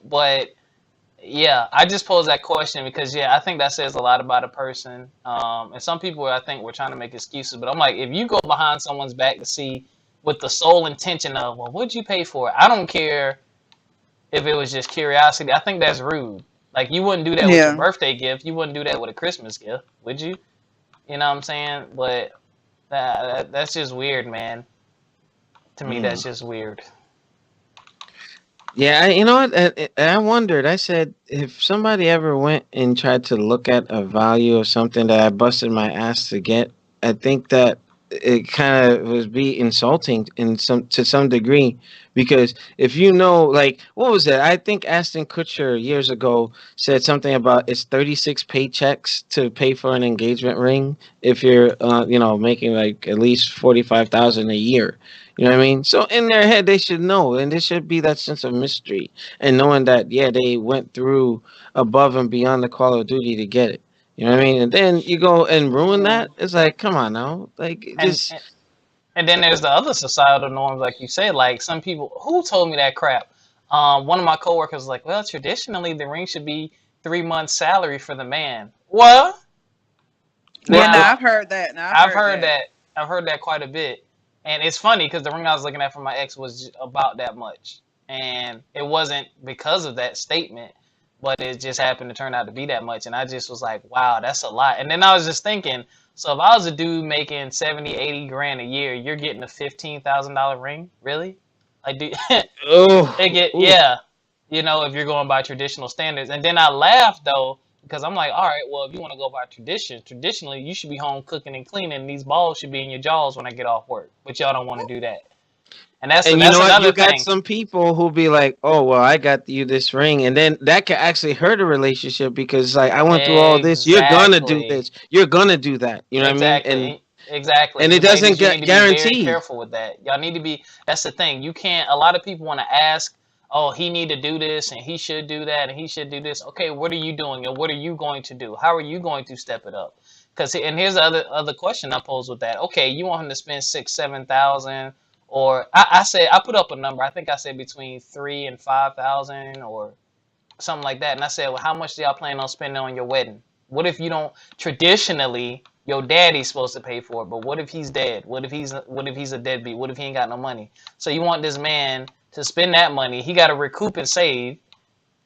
But yeah, I just posed that question because yeah, I think that says a lot about a person. And some people I think were trying to make excuses, but I'm like, if you go behind someone's back to see with the sole intention of, well, what'd you pay for it? I don't care if it was just curiosity. I think that's rude. Like you wouldn't do that with your Yeah. birthday gift. You wouldn't do that with a Christmas gift, would you? You know what I'm saying? But that's just weird, man. To me, Mm. that's just weird. Yeah, you know what? I wondered. I said, if somebody ever went and tried to look at a value of something that I busted my ass to get, I think that it kind of was be insulting to some degree, because if you know, like, what was it? I think Ashton Kutcher years ago said something about it's 36 paychecks to pay for an engagement ring if you're making like at least 45,000 a year. You know what I mean? So in their head they should know, and there should be that sense of mystery and knowing that, yeah, they went through above and beyond the call of duty to get it. You know what I mean? And then you go and ruin Yeah. that. It's like, come on now. Like, And, just and and then there's the other societal norms, like you said. Like some people who told me that crap. One of my coworkers was like, "Well, traditionally the ring should be 3 months' salary for the man." What? Yeah, no, Now I've heard that. No, I've I've heard heard that. that. I've heard that quite a bit, and it's funny because the ring I was looking at for my ex was about that much, and it wasn't because of that statement, but it just happened to turn out to be that much, and I just was like, wow, that's a lot. And then I was just thinking, so if I was a dude making 70, 80 grand a year, you're getting a $15,000 ring, really? Like, do oh, they get, ooh. yeah, if you're going by traditional standards. And then I laughed though, because I'm like, all right, well, if you want to go by traditionally, you should be home cooking and cleaning. And these balls should be in your jaws when I get off work. But y'all don't want to do that. And that's And you know that's what? You another got thing. some people who be like, "Oh, well, I got you this ring," and then that can actually hurt a relationship because, like, I went through all this. You're gonna do Exactly. this. You're gonna do that. You know what I mean? And Exactly. and it You doesn't ladies, you need get to be very guaranteed. careful with that. Y'all need to be. That's the thing. You can't. A lot of people want to ask, "Oh, he need to do this, and he should do that, and he should do this." Okay, what are you doing, and what are you going to do? How are you going to step it up? Because, and here's the other question I pose with that. Okay, you want him to spend 6, 7,000, or I say I put up a number. I think I said between 3 and 5,000, or something like that. And I said, well, how much do y'all plan on spending on your wedding? What if you don't? Traditionally, your daddy's supposed to pay for it, but what if he's dead? What if he's a deadbeat? What if he ain't got no money? So you want this man to spend that money? He got to recoup and save.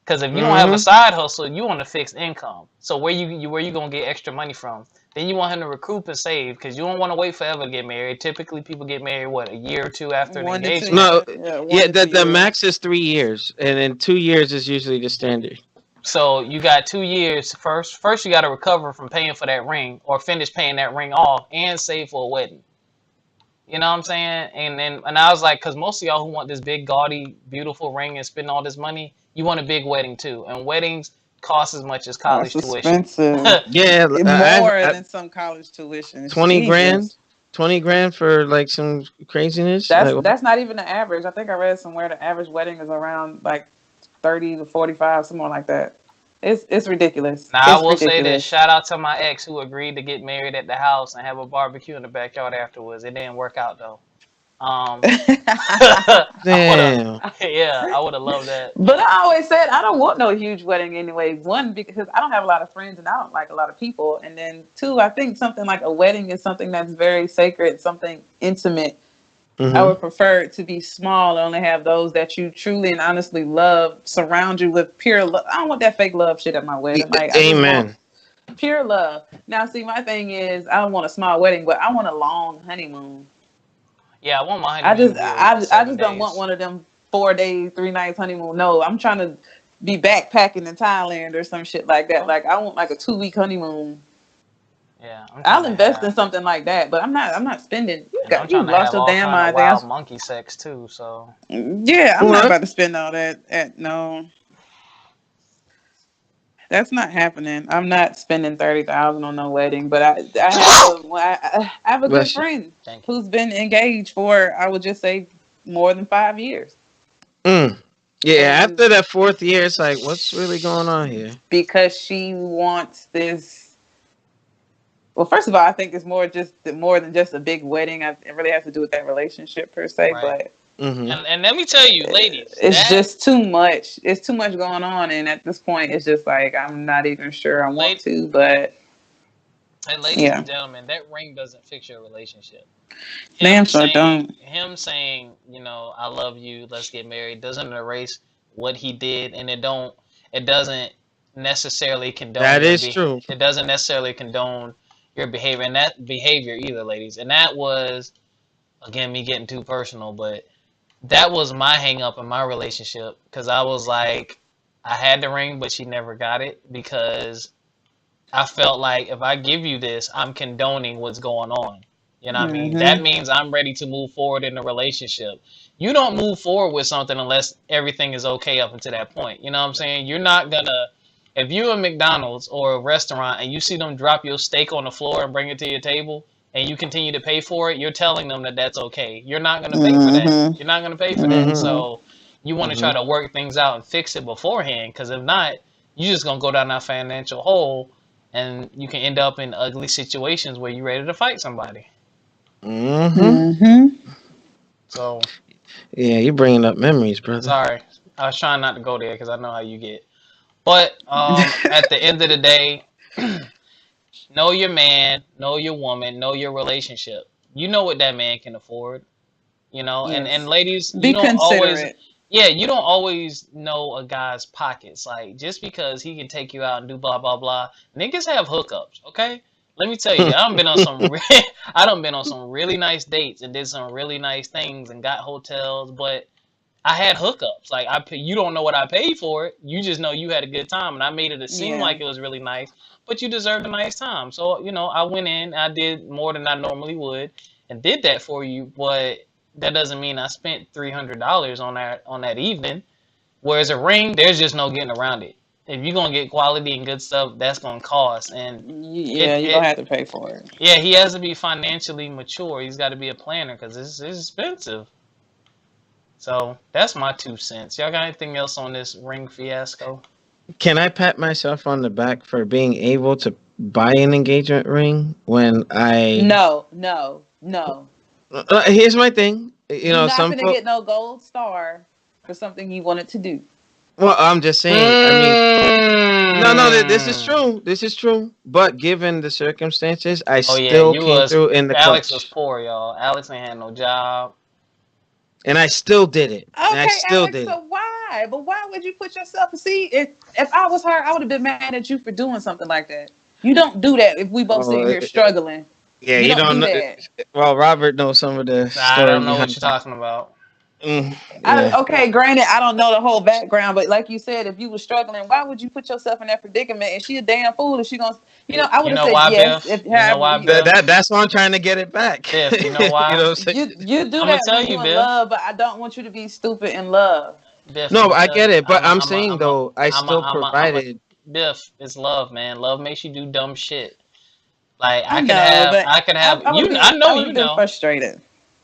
Because if you don't have a Hmm. side hustle, you want a fixed income. So where you gonna get extra money from? Then you want him to recoup and save because you don't want to wait forever to get married. Typically, people get married a year or two after an 1 to 2 years. engagement. No, Yeah, one yeah, to two the years. max is 3 years, and then 2 years is usually the standard. So you got 2 years first. First, you got to recover from paying for that ring or finish paying that ring off and save for a wedding. You know what I'm saying? And I was like, because most of y'all who want this big, gaudy, beautiful ring and spend all this money, you want a big wedding too. And weddings cost as much as Oh, it's college tuition. expensive. Yeah, More than some college tuitions. 20 grand, Jesus. 20 grand for like some craziness. That's Like, that's not even the average. I think I read somewhere the average wedding is around like 30 to 45, somewhere like that. It's ridiculous. Now I It's will say this: ridiculous. shout out to my ex who agreed to get married at the house and have a barbecue in the backyard afterwards. It didn't work out though. I would have, damn. yeah, I would have loved that. But I always said I don't want no huge wedding anyway. One, because I don't have a lot of friends and I don't like a lot of people. And then two, I think something like a wedding is something that's very sacred, something intimate. I Hmm. would prefer it to be small and only have those that you truly and honestly love surround you with pure love. I don't want that fake love shit at my wedding. Like, I just want Amen. pure love. Now, see, my thing is I don't want a small wedding, but I want a long honeymoon. Yeah, I want my I honeymoon to just be I seven just don't want days. one of them 4 days, 3 nights honeymoon. No, I'm trying to be backpacking in Thailand or some shit like that. Oh, Like, I want like a 2 week honeymoon. yeah, I'll invest in something like that, but I'm not spending. I'm You've trying to lost have your all damn kind of mind. wild monkey sex too. So Yeah, I'm not What? about to spend all that. No, that's not happening. I'm not spending 30,000 on no wedding. But I have a good Bless you. friend thank you. who's been engaged for, I would just say, more than 5 years, Mm. Yeah, and after that fourth year, it's like, what's really going on here? because she wants this. Well, first of all, I think it's more than just a big wedding. It really has to do with that relationship per se, Right. but Hmm. And let me tell you, ladies, it's that just too much. It's too much going on, and at this point, it's just like I'm not even sure I want late to. But and ladies yeah, and gentlemen, that ring doesn't fix your relationship. damn Him sure saying, don't. him saying, I love you, let's get married, doesn't erase what he did, and it doesn't necessarily condone That is true. it doesn't necessarily condone your behavior and that behavior either, ladies. And that was again me getting too personal, but that was my hang up in my relationship because I was like, I had the ring, but she never got it because I felt like if I give you this, I'm condoning what's going on. You know what I mean? That means I'm ready to move forward in a relationship. You don't move forward with something unless everything is okay up until that point. You know what I'm saying? You're not gonna, if you're a McDonald's or a restaurant and you see them drop your steak on the floor and bring it to your table and you continue to pay for it, you're telling them that that's okay. You're not gonna pay for that. You're not gonna pay for that. So you want to try to work things out and fix it beforehand, because if not, you're just gonna go down that financial hole and you can end up in ugly situations where you're ready to fight somebody. So, yeah, you're bringing up memories, brother. sorry, I was trying not to go there because I know how you get. But at the end of the day, know your man, know your woman, know your relationship. You know what that man can afford. You know, and ladies, Be you don't always, considerate. yeah, you don't always know a guy's pockets. Like, just because he can take you out and do blah blah blah, niggas have hookups. Okay, let me tell you, I done been on some, I done been on some really nice dates and did some really nice things and got hotels, but I had hookups. Like, you don't know what I paid for it. You just know you had a good time, and I made it seem like it was really nice. But you deserved a nice time, so you know I went in. I did more than I normally would, and did that for you. But that doesn't mean I spent $300 on that evening. Whereas a ring, there's just no getting around it. If you're gonna get quality and good stuff, that's gonna cost. And Yeah, you're gonna have to pay for it. yeah, he has to be financially mature. He's got to be a planner because it's expensive. So that's my 2 cents. Y'all got anything else on this ring fiasco? Can I pat myself on the back for being able to buy an engagement ring when I? No. Here's my thing. You're not gonna get no gold star for something you wanted to do. Well, I'm just saying. I mean, no. This is true. This is true. But given the circumstances, I still came through in the Alex clutch. was poor, y'all. Alex ain't had no job. And I still did it. Okay, Alex, so why? But why would you put yourself? See, if I was her, I would have been mad at you for doing something like that. You don't do that if we both sitting here struggling. Yeah, you don't know that. Well, Robert knows some of the story. I don't know what you're talking about. Okay, granted, I don't know the whole background, but like you said, if you were struggling, why would you put yourself in that predicament? And she a damn fool if she gonna, I would have said yes. Biff? You know why, Biff? That's why I'm trying to get it back. Biff, you know why? you do that when you in love, but I don't want you to be stupid in love. Biff, no, I get it, but I'm saying though, I still provided. Biff, it's love, man. Love makes you do dumb shit. Like I could have. I know you know. Frustrated.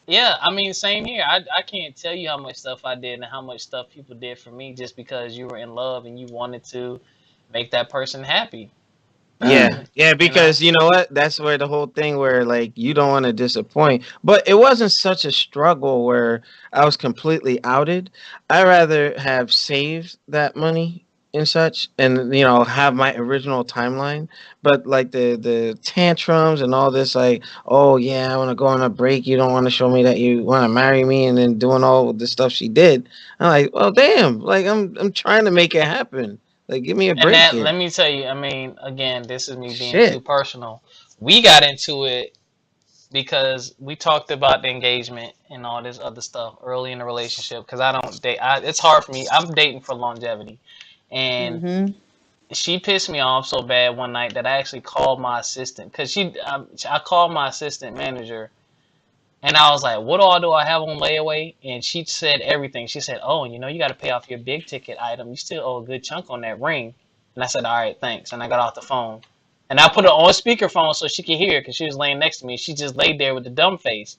Yeah, I mean, same here. I can't tell you how much stuff I did and how much stuff people did for me just because you were in love and you wanted to make that person happy. Yeah, because you know what? That's where the whole thing where like you don't want to disappoint. But it wasn't such a struggle where I was completely outed. I rather have saved that money and such and have my original timeline. But like the tantrums and all this like, oh yeah, I want to go on a break. You don't want to show me that you want to marry me, and then doing all the stuff she did. I'm like, well, damn, like I'm trying to make it happen. Like, give me a break. And let me tell you, I mean, again, this is me being too personal. We got into it because we talked about the engagement and all this other stuff early in the relationship. Because I don't date. It's hard for me. I'm dating for longevity, and she pissed me off so bad one night that I actually called my assistant because I called my assistant manager. And I was like, what all do I have on layaway? And she said everything. She said, oh, you got to pay off your big ticket item. You still owe a good chunk on that ring. And I said, all right, thanks. And I got off the phone. And I put her on speakerphone so she could hear because she was laying next to me. She just laid there with a dumb face.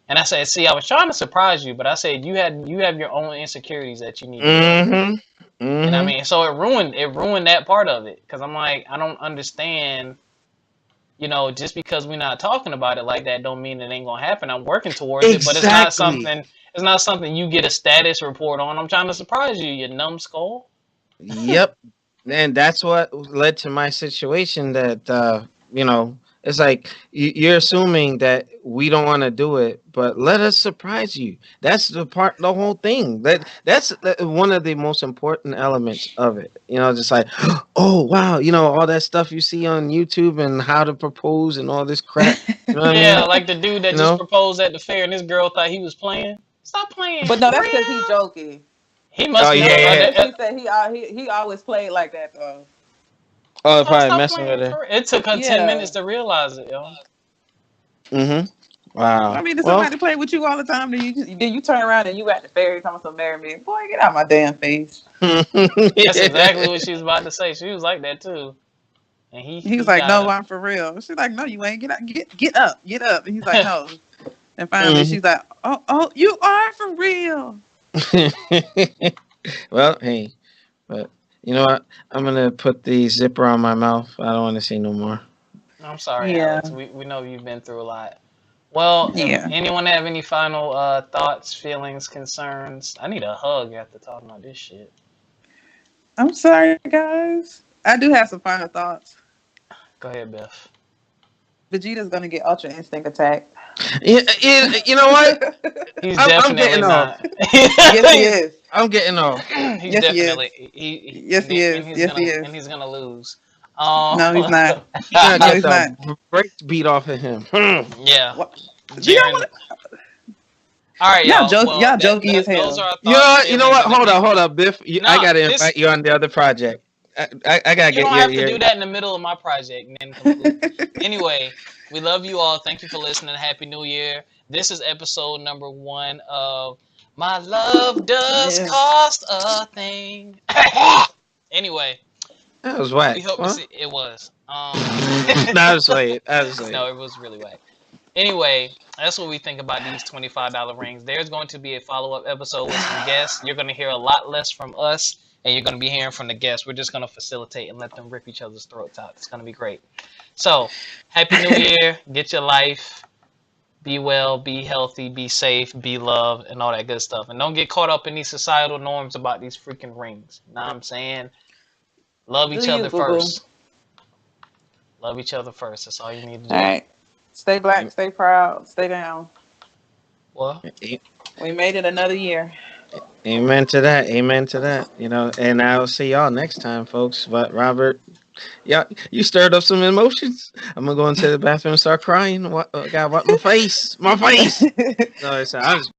And I said, see, I was trying to surprise you, but I said, you have your own insecurities that you need to deal with. And I mean, so it ruined that part of it. Because I'm like, I don't understand. Just because we're not talking about it like that don't mean it ain't gonna happen. I'm working towards it, but it's not something you get a status report on. I'm trying to surprise you, you numbskull. Yep. And that's what led to my situation that it's like you're assuming that we don't want to do it, but let us surprise you. That's the whole thing. That's one of the most important elements of it. Just like, oh wow, all that stuff you see on YouTube and how to propose and all this crap. You know what I mean? Like the dude that just proposed at the fair and this girl thought he was playing. Stop playing. But no, that's because he's joking. He must know. He said he always played like that though. Oh, probably messing with her. It took her 10 minutes to realize it, yo. Mm-hmm. Wow. I mean, does Well, somebody play with you all the time? Then you turn around and you at the ferry talking some marry me. Boy, get out my damn face. That's exactly what she was about to say. She was like that too. And He was he like, got "No, her. I'm for real." She's like, "No, you ain't. Get up, get up." And he's like, "No." And finally, Mhm. she's like, "Oh, you are for real." Well, hey, but you know what? I'm gonna put the zipper on my mouth. I don't want to say no more. I'm sorry, Yeah, Alex. We know you've been through a lot. Well, if yeah. anyone have any final thoughts, feelings, concerns, I need a hug after talking about this shit. I'm sorry, guys. I do have some final thoughts. Go ahead, Beth. Vegeta's gonna get Ultra Instinct attacked. You know what? He's I'm definitely getting off. not. Yes, he is. I'm getting off. He's Yes, he is. definitely Yes, he is. Yes, he is. and he's gonna lose. No, he's not. He's gonna No, get he's not. the brakes beat off of him. yeah, What? Do y'all Jaren. want? All right, Y'all y'all. joke. Well, Y'all jokey as those hell. are our thoughts, You know feelings, what? and Hold up, Biff. I Nah, gotta this invite you on the other project. I gotta you don't get have to your. do that in the middle of my project and then conclude. Anyway, we love you all. Thank you for listening. Happy New Year. This is episode number 1 of My Love Does Yeah. Cost a Thing. Anyway, That was whack. we hope to Huh? see it was. I was like, No, it was really whack. Anyway, that's what we think about these $25 rings. There's going to be a follow-up episode with some guests. You're going to hear a lot less from us, and you're going to be hearing from the guests. We're just going to facilitate and let them rip each other's throats out. It's going to be great. So, Happy New Year. Get your life. Be well, be healthy, be safe, be loved, and all that good stuff. And don't get caught up in these societal norms about these freaking rings. You know what I'm saying? Love each Do you, other boo boo? first. Love each other first. That's all you need to do. All right. Stay black. Stay proud. Stay down. What? We made it another year. Amen to that. Amen to that. You know, and I'll see y'all next time, folks. But Robert, yeah, you stirred up some emotions. I'm gonna go into the bathroom and start crying. What? God, what? My face. My face. No, I'm just